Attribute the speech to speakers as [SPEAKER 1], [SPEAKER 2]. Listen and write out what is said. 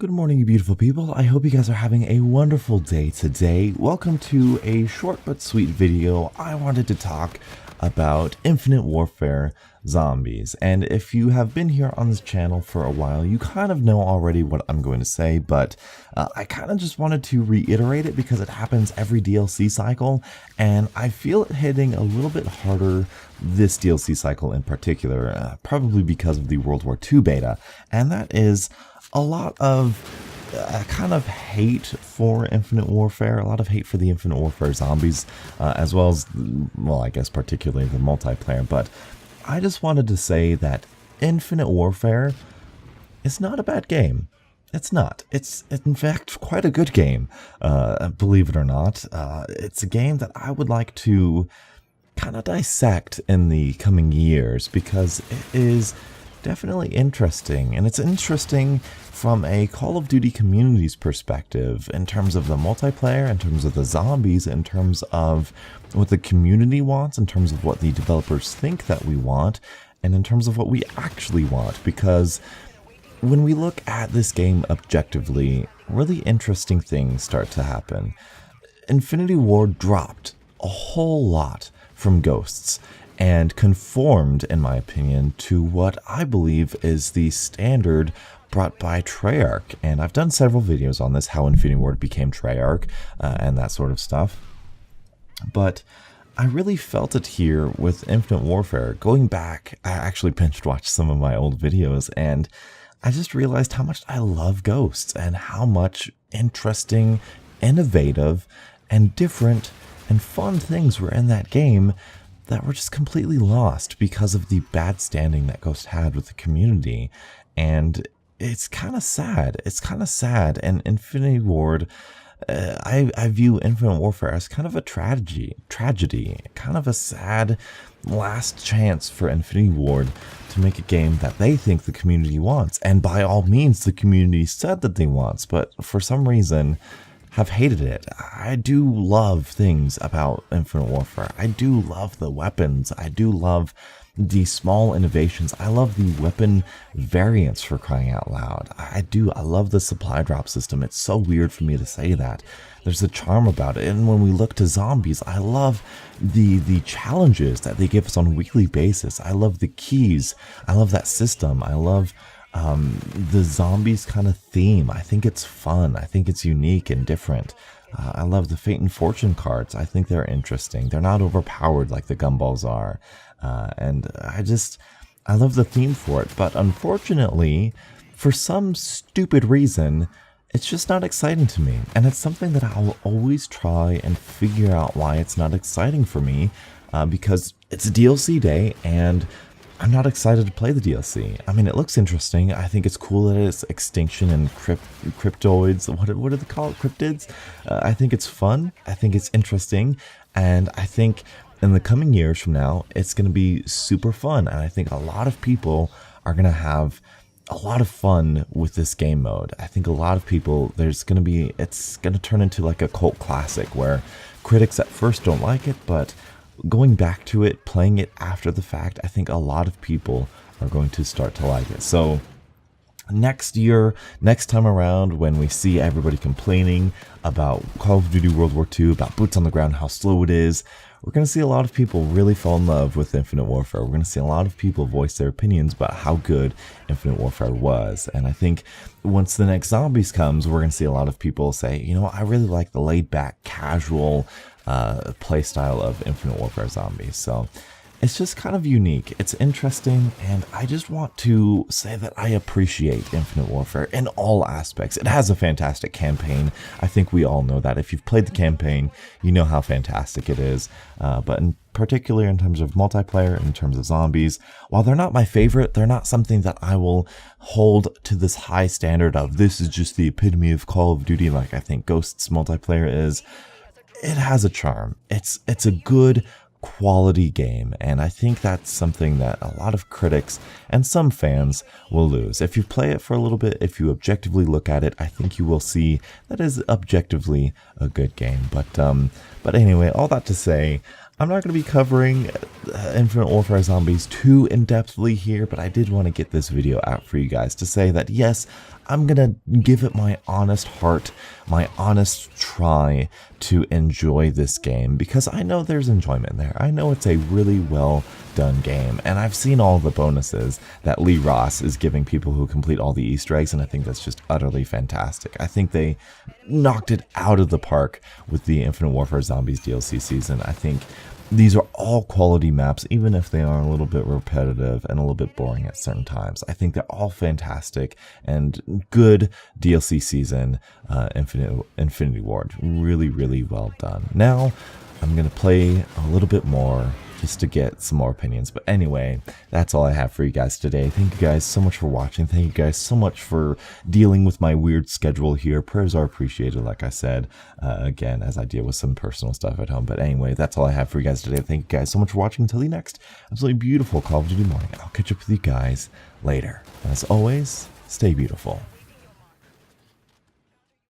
[SPEAKER 1] Good morning, you beautiful people. I hope you guys are having a wonderful day today. Welcome to a short but sweet video. I wanted to talk about Infinite Warfare Zombies. And if you have been here on this channel for a while, you kind of know already what I'm going to say, but I kind of just wanted to reiterate it because it happens every DLC cycle, and I feel it hitting a little bit harder this DLC cycle in particular, probably because of the World War II beta, and that is a lot of kind of hate for Infinite Warfare, a lot of hate for the Infinite Warfare zombies, as well as, well, I guess particularly the multiplayer. But I just wanted to say that Infinite Warfare is not a bad game. It's not. It's in fact quite a good game, believe it or not. It's a game that I would like to kind of dissect in the coming years because it is definitely interesting, and it's interesting from a Call of Duty community's perspective in terms of the multiplayer, in terms of the zombies, in terms of what the community wants, in terms of what the developers think that we want, and in terms of what we actually want, because when we look at this game objectively, really interesting things start to happen. Infinity Ward dropped a whole lot from Ghosts and conformed, in my opinion, to what I believe is the standard brought by Treyarch. And I've done several videos on this, how Infinity Ward became Treyarch and that sort of stuff. But I really felt it here with Infinite Warfare. Going back, I actually binge watched some of my old videos, and I just realized how much I love Ghosts and how much interesting, innovative, and different and fun things were in that game that were just completely lost because of the bad standing that Ghost had with the community. And it's kind of sad. It's kind of sad. And Infinity Ward, I view Infinite Warfare as kind of a tragedy, kind of a sad last chance for Infinity Ward to make a game that they think the community wants. And by all means, the community said that they wants, but for some reason have hated it. I do love things about Infinite Warfare. I do love the weapons. I do love the small innovations. I love the weapon variants, for crying out loud. I love the supply drop system. It's so weird for me to say that. There's a charm about it. And when we look to zombies, I love the challenges that they give us on a weekly basis. I love the keys. I love that system. I love the zombies kind of theme. I think it's fun. I think it's unique and different. I love the Fate and Fortune cards. I think they're interesting. They're not overpowered like the gumballs are. And I love the theme for it. But unfortunately, for some stupid reason, it's just not exciting to me. And it's something that I'll always try and figure out why it's not exciting for me. Because it's a DLC day, and I'm not excited to play the DLC. I mean, it looks interesting. I think it's cool that it's Extinction and Cryptoids. What do they call it? Cryptids? I think it's fun. I think it's interesting. And I think in the coming years from now, it's going to be super fun. And I think a lot of people are going to have a lot of fun with this game mode. I think a lot of people, it's going to turn into like a cult classic where critics at first don't like it, but going back to it, playing it after the fact, I think a lot of people are going to start to like it. So next year, next time around, when we see everybody complaining about Call of Duty World War II, about boots on the ground, how slow it is, we're going to see a lot of people really fall in love with Infinite Warfare. We're going to see a lot of people voice their opinions about how good Infinite Warfare was. And I think once the next Zombies comes, we're going to see a lot of people say, you know, I really like the laid-back, casual playstyle of Infinite Warfare Zombies. So it's just kind of unique. It's interesting, and I just want to say that I appreciate Infinite Warfare in all aspects. It has a fantastic campaign. I think we all know that. If you've played the campaign, you know how fantastic it is. But in particular, in terms of multiplayer, in terms of zombies, while they're not my favorite, they're not something that I will hold to this high standard of this is just the epitome of Call of Duty like I think Ghosts multiplayer is. It has a charm. It's a good quality game, and I think that's something that a lot of critics and some fans will lose. If you play it for a little bit, if you objectively look at it, I think you will see that is objectively a good game. But anyway, all that to say, I'm not going to be covering Infinite Warfare Zombies too in-depthly here, but I did want to get this video out for you guys to say that yes, I'm gonna give it my honest heart, my honest try to enjoy this game, because I know there's enjoyment there. I know it's a really well done game, and I've seen all the bonuses that Lee Ross is giving people who complete all the Easter eggs, and I think that's just utterly fantastic. I think they knocked it out of the park with the Infinite Warfare Zombies DLC season. I think these are all quality maps, even if they are a little bit repetitive and a little bit boring at certain times. I think they're all fantastic and good DLC season. Infinity Ward, really, really well done. Now, I'm going to play a little bit more just to get some more opinions. But anyway, that's all I have for you guys today. Thank you guys so much for watching. Thank you guys so much for dealing with my weird schedule here. Prayers are appreciated, like I said, again, as I deal with some personal stuff at home. But anyway, that's all I have for you guys today. Thank you guys so much for watching. Until the next absolutely beautiful Call of Duty morning, I'll catch up with you guys later. And as always, stay beautiful.